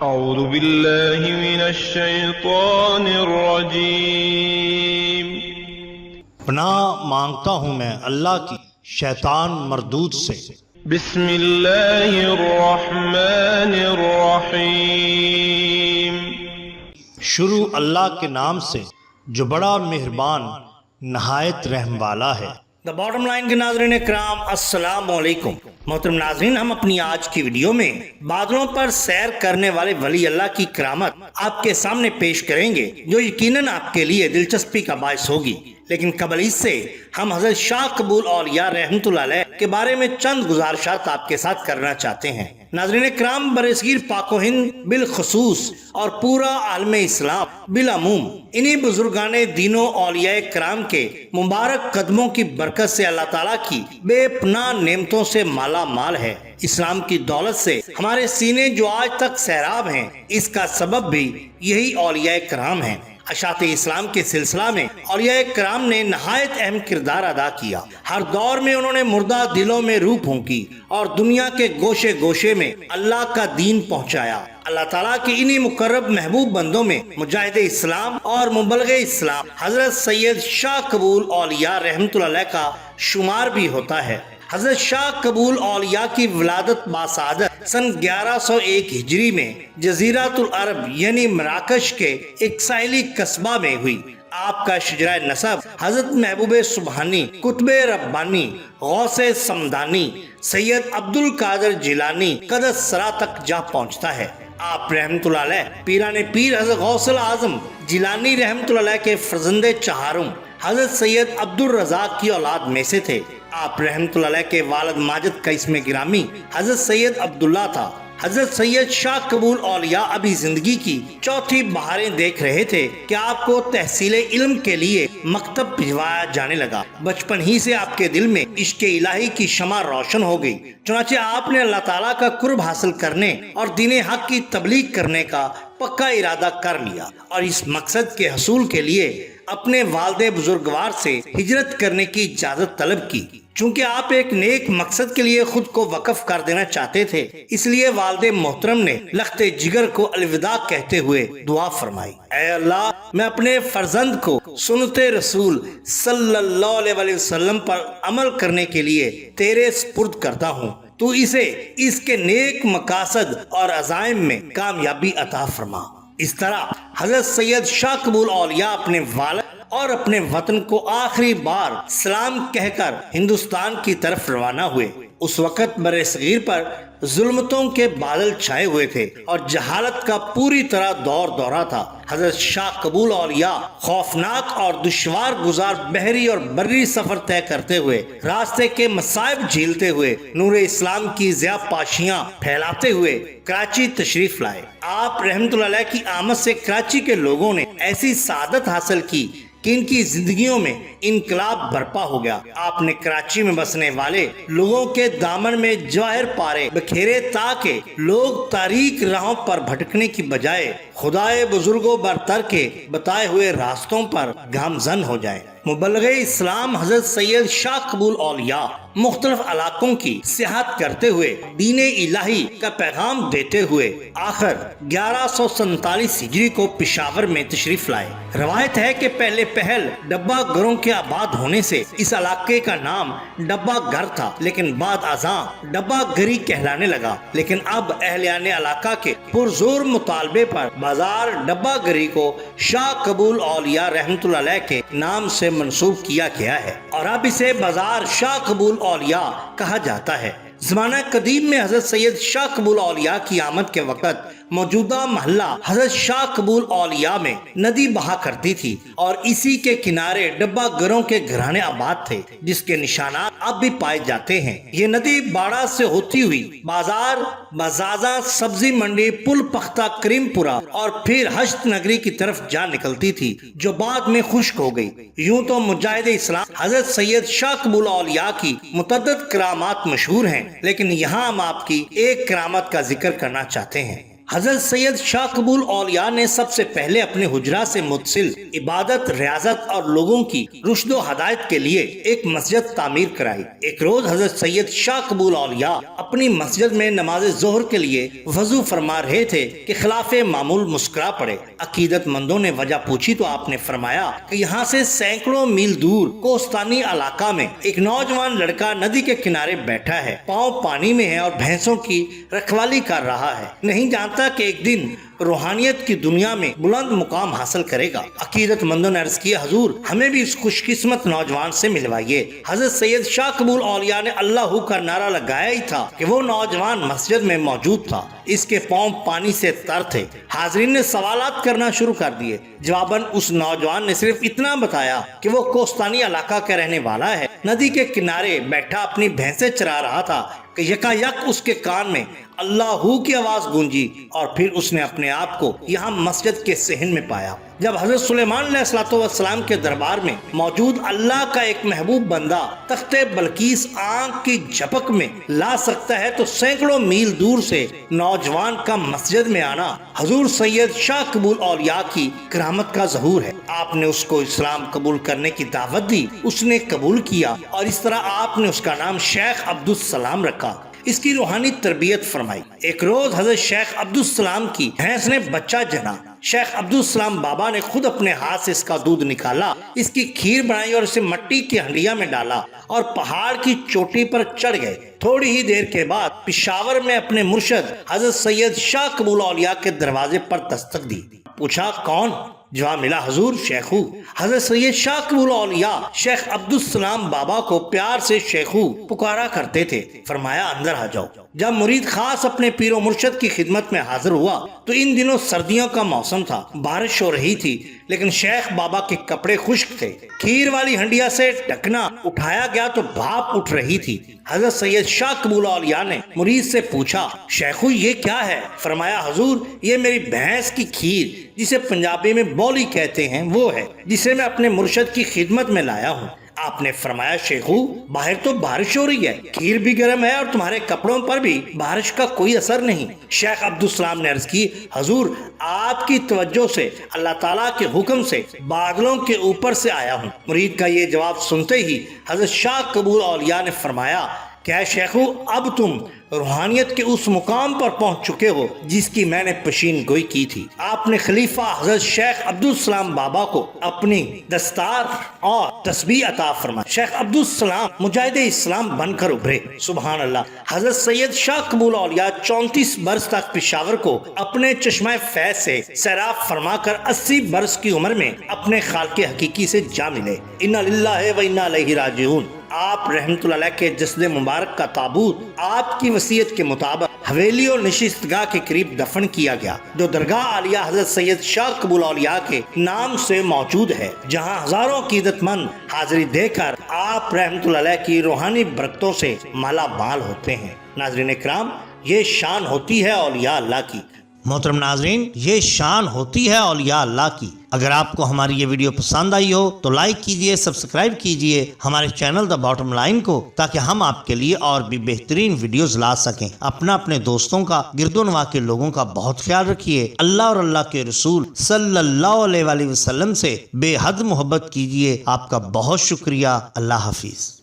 اعوذ باللہ من الشیطان الرجیم۔ پناہ مانگتا ہوں میں اللہ کی شیطان مردود سے۔ بسم اللہ الرحمن الرحیم۔ شروع اللہ کے نام سے جو بڑا مہربان نہایت رحم والا ہے۔ دا باٹم لائن کے ناظرین اکرام، السلام علیکم۔ محترم ناظرین، ہم اپنی آج کی ویڈیو میں بادلوں پر سیر کرنے والے ولی اللہ کی کرامت آپ کے سامنے پیش کریں گے، جو یقیناً آپ کے لیے دلچسپی کا باعث ہوگی۔ لیکن قبل اس سے ہم حضرت شاہ قبول اولیاء رحمۃ اللہ علیہ کے بارے میں چند گزارشات آپ کے ساتھ کرنا چاہتے ہیں۔ ناظرین کرام، برصغیر پاک و ہند بالخصوص اور پورا عالم اسلام بالعموم انہی بزرگان دین و اولیاء کرام کے مبارک قدموں کی برکت سے اللہ تعالیٰ کی بے پناہ نعمتوں سے مالا مال ہے۔ اسلام کی دولت سے ہمارے سینے جو آج تک سیراب ہیں، اس کا سبب بھی یہی اولیاء کرام ہیں۔ اشاعت اسلام کے سلسلہ میں اولیاء کرام نے نہایت اہم کردار ادا کیا۔ ہر دور میں انہوں نے مردہ دلوں میں روح پھونکی اور دنیا کے گوشے گوشے میں اللہ کا دین پہنچایا۔ اللہ تعالیٰ کے انہی مقرب محبوب بندوں میں مجاہد اسلام اور مبلغ اسلام حضرت سید شاہ قبول اولیاء رحمۃ اللہ علیہ کا شمار بھی ہوتا ہے۔ حضرت شاہ قبول اولیاء کی ولادت باسعادت سن 1101 ہجری میں جزیرۃ العرب یعنی مراکش کے ایک ساحلی قصبہ میں ہوئی۔ آپ کا شجرہ نسب حضرت محبوب سبحانی، قطب ربانی، غوث سمدانی، سید عبد القادر جیلانی قدس سرا تک جا پہنچتا ہے۔ آپ رحمت اللہ علیہ پیران پیر حضرت غوث الاعظم جیلانی رحمت اللہ علیہ کے فرزند چہارم حضرت سید عبد الرزاق کی اولاد میں سے تھے۔ آپ رحمت اللہ علیہ کے والد ماجد کا اسم گرامی حضرت سید عبداللہ تھا۔ حضرت سید شاہ قبول اولیاء ابھی زندگی کی چوتھی بہاریں دیکھ رہے تھے کہ آپ کو تحصیل علم کے لیے مکتب بھجوایا جانے لگا۔ بچپن ہی سے آپ کے دل میں عشق الہی کی شمع روشن ہو گئی، چنانچہ آپ نے اللہ تعالیٰ کا قرب حاصل کرنے اور دین حق کی تبلیغ کرنے کا پکا ارادہ کر لیا، اور اس مقصد کے حصول کے لیے اپنے والد بزرگوار سے ہجرت کرنے کی اجازت طلب کی۔ چونکہ آپ ایک نیک مقصد کے لیے خود کو وقف کر دینا چاہتے تھے، اس لیے والد محترم نے لخت جگر کو الوداع کہتے ہوئے دعا فرمائی: اے اللہ، میں اپنے فرزند کو سنت رسول صلی اللہ علیہ وسلم پر عمل کرنے کے لیے تیرے سپرد کرتا ہوں، تو اسے اس کے نیک مقاصد اور عزائم میں کامیابی عطا فرما۔ اس طرح حضرت سید شاہ قبول اولیاء اپنے والد اور اپنے وطن کو آخری بار سلام کہہ کر ہندوستان کی طرف روانہ ہوئے۔ اس وقت برصغیر پر ظلمتوں کے بادل چھائے ہوئے تھے اور جہالت کا پوری طرح دور دورہ تھا۔ حضرت شاہ قبول اولیاء خوفناک اور دشوار گزار بحری اور بری سفر طے کرتے ہوئے، راستے کے مصائب جھیلتے ہوئے، نور اسلام کی ضیاء پاشیاں پھیلاتے ہوئے کراچی تشریف لائے۔ آپ رحمت اللہ علیہ کی آمد سے کراچی کے لوگوں نے ایسی سعادت حاصل کی کہ ان کی زندگیوں میں انقلاب برپا ہو گیا۔ آپ نے کراچی میں بسنے والے لوگوں کے دامن میں جواہر پارے بکھیرے تاکہ لوگ تاریک راہوں پر بھٹکنے کی بجائے خدائے بزرگوں برتر کے بتائے ہوئے راستوں پر گامزن ہو جائیں۔ مبلغ اسلام حضرت سید شاہ قبول اولیاء مختلف علاقوں کی سیاحت کرتے ہوئے دین الہی کا پیغام دیتے ہوئے آخر 1147 ہجری کو پشاور میں تشریف لائے۔ روایت ہے کہ پہلے پہل ڈبہ گروں کے آباد ہونے سے اس علاقے کا نام ڈبہ گر تھا، لیکن بعد ازاں ڈبہ گری کہلانے لگا۔ لیکن اب اہلیان علاقہ کے پرزور مطالبے پر بازار ڈبہ گری کو شاہ قبول اولیاء رحمت اللہ علیہ کے نام سے منسوب کیا گیا ہے، اور اب اسے بازار شاہ قبول اولیاء کہا جاتا ہے۔ زمانہ قدیم میں حضرت سید شاہ قبول اولیاء کی آمد کے وقت موجودہ محلہ حضرت شاہ قبول اولیاء میں ندی بہا کرتی تھی، اور اسی کے کنارے ڈبہ گروں کے گھرانے آباد تھے، جس کے نشانات اب بھی پائے جاتے ہیں۔ یہ ندی باڑہ سے ہوتی ہوئی بازار، بزازہ، سبزی منڈی، پل پختہ، کریم پورہ اور پھر ہشت نگری کی طرف جا نکلتی تھی، جو بعد میں خشک ہو گئی۔ یوں تو مجاہد اسلام حضرت سید شاہ قبول اولیاء کی متعدد کرامات مشہور ہیں، لیکن یہاں ہم آپ کی ایک کرامت کا ذکر کرنا چاہتے ہیں۔ حضرت سید شاہ قبول اولیاء نے سب سے پہلے اپنے حجرہ سے متصل عبادت، ریاضت اور لوگوں کی رشد و ہدایت کے لیے ایک مسجد تعمیر کرائی۔ ایک روز حضرت سید شاہ قبول اولیاء اپنی مسجد میں نماز ظہر کے لیے وضو فرما رہے تھے کہ خلاف معمول مسکرا پڑے۔ عقیدت مندوں نے وجہ پوچھی تو آپ نے فرمایا کہ یہاں سے سینکڑوں میل دور کوستانی علاقہ میں ایک نوجوان لڑکا ندی کے کنارے بیٹھا ہے، پاؤں پانی میں ہے اور بھینسوں کی رکھوالی کر رہا ہے، نہیں جانتا کہ ایک دن روحانیت کی دنیا میں بلند مقام حاصل کرے گا۔ عقیدت مندوں نے عرض کیا حضور ہمیں بھی اس خوش قسمت نوجوان سے ملوائیے۔ حضرت سید شاہ قبول اولیاء نے اللہ کا نعرہ لگایا ہی تھا کہ وہ نوجوان مسجد میں موجود تھا، اس کے پاؤں پانی سے تر تھے۔ حاضرین نے سوالات کرنا شروع کر دیے۔ جواباً اس نوجوان نے صرف اتنا بتایا کہ وہ کوستانی علاقہ کا رہنے والا ہے، ندی کے کنارے بیٹھا اپنی بھینسیں چرا رہا تھا کہ یکا یک اس کے کان میں اللہ کی آواز گونجی اور پھر اس نے اپنے آپ کو یہاں مسجد کے صحن میں پایا۔ جب حضرت سلیمان علیہ السلام کے دربار میں موجود اللہ کا ایک محبوب بندہ تخت بلقیس آنکھ کی جھپک میں لا سکتا ہے تو سینکڑوں میل دور سے نوجوان کا مسجد میں آنا حضور سید شاہ قبول اولیاء کی کرامت کا ظہور ہے۔ آپ نے اس کو اسلام قبول کرنے کی دعوت دی، اس نے قبول کیا اور اس طرح آپ نے اس کا نام شیخ عبدالسلام رکھا، اس کی روحانی تربیت فرمائی۔ ایک روز حضرت شیخ عبدالسلام کی بھینس نے بچہ جنا۔ شیخ عبدالسلام بابا نے خود اپنے ہاتھ سے اس کا دودھ نکالا، اس کی کھیر بنائی اور اسے مٹی کی ہنڈیا میں ڈالا اور پہاڑ کی چوٹی پر چڑھ گئے۔ تھوڑی ہی دیر کے بعد پشاور میں اپنے مرشد حضرت سید شاہ قبول اولیاء کے دروازے پر دستک دی۔ پوچھا کون؟ جواب ملا حضور شیخو۔ حضرت سید شاہ قبول اولیاء شیخ عبدالسلام بابا کو پیار سے شیخو پکارا کرتے تھے۔ فرمایا اندر آ جاؤ۔ جب مرید خاص اپنے پیر و مرشد کی خدمت میں حاضر ہوا تو ان دنوں سردیوں کا موسم تھا، بارش ہو رہی تھی، لیکن شیخ بابا کے کپڑے خشک تھے۔ کھیر والی ہنڈیا سے ڈھکنا اٹھایا گیا تو بھاپ اٹھ رہی تھی۔ حضرت سید شاہ قبول اولیاء نے مرید سے پوچھا شیخو یہ کیا ہے؟ فرمایا حضور یہ میری بھینس کی کھیر، جسے پنجابی میں بولی کہتے ہیں، وہ ہے جسے میں اپنے مرشد کی خدمت میں لایا ہوں۔ آپ نے فرمایا شیخو باہر تو بارش ہو رہی ہے، کھیر بھی گرم ہے اور تمہارے کپڑوں پر بھی بارش کا کوئی اثر نہیں۔ شیخ عبدالسلام نے عرض کی حضور آپ کی توجہ سے اللہ تعالیٰ کے حکم سے بادلوں کے اوپر سے آیا ہوں۔ مرید کا یہ جواب سنتے ہی حضرت شاہ قبول اولیاء نے فرمایا کیا شیخو اب تم روحانیت کے اس مقام پر پہنچ چکے ہو جس کی میں نے پیشین گوئی کی تھی۔ آپ نے خلیفہ حضرت شیخ عبدالسلام بابا کو اپنی دستار اور تسبیح عطا فرمائی۔ شیخ عبدالسلام مجاہد اسلام بن کر ابھرے۔ سبحان اللہ۔ حضرت سید شاہ قبول اولیاء 34 برس تک پشاور کو اپنے چشمہ فیض سے سیراب فرما کر 80 برس کی عمر میں اپنے خالق حقیقی سے جا ملے۔ انا للہ و انا الیہ راجعون۔ آپ رحمت اللہ علیہ کے جسد مبارک کا تابوت آپ کی وصیت کے مطابق حویلی اور نشستگاہ کے قریب دفن کیا گیا، جو درگاہ عالیہ حضرت سید شاہ قبول اولیاء کے نام سے موجود ہے، جہاں ہزاروں عقیدت مند حاضری دے کر آپ رحمت اللہ علیہ کی روحانی برکتوں سے مالا مال ہوتے ہیں۔ ناظرین اکرام یہ شان ہوتی ہے اولیاء اللہ کی۔ محترم ناظرین یہ شان ہوتی ہے اولیاء اللہ کی۔ اگر آپ کو ہماری یہ ویڈیو پسند آئی ہو تو لائک کیجئے، سبسکرائب کیجئے ہمارے چینل دا باٹم لائن کو، تاکہ ہم آپ کے لیے اور بھی بہترین ویڈیوز لا سکیں۔ اپنے دوستوں کا، گرد و نواح کے لوگوں کا بہت خیال رکھیے۔ اللہ اور اللہ کے رسول صلی اللہ علیہ وسلم سے بے حد محبت کیجئے۔ آپ کا بہت شکریہ۔ اللہ حافظ۔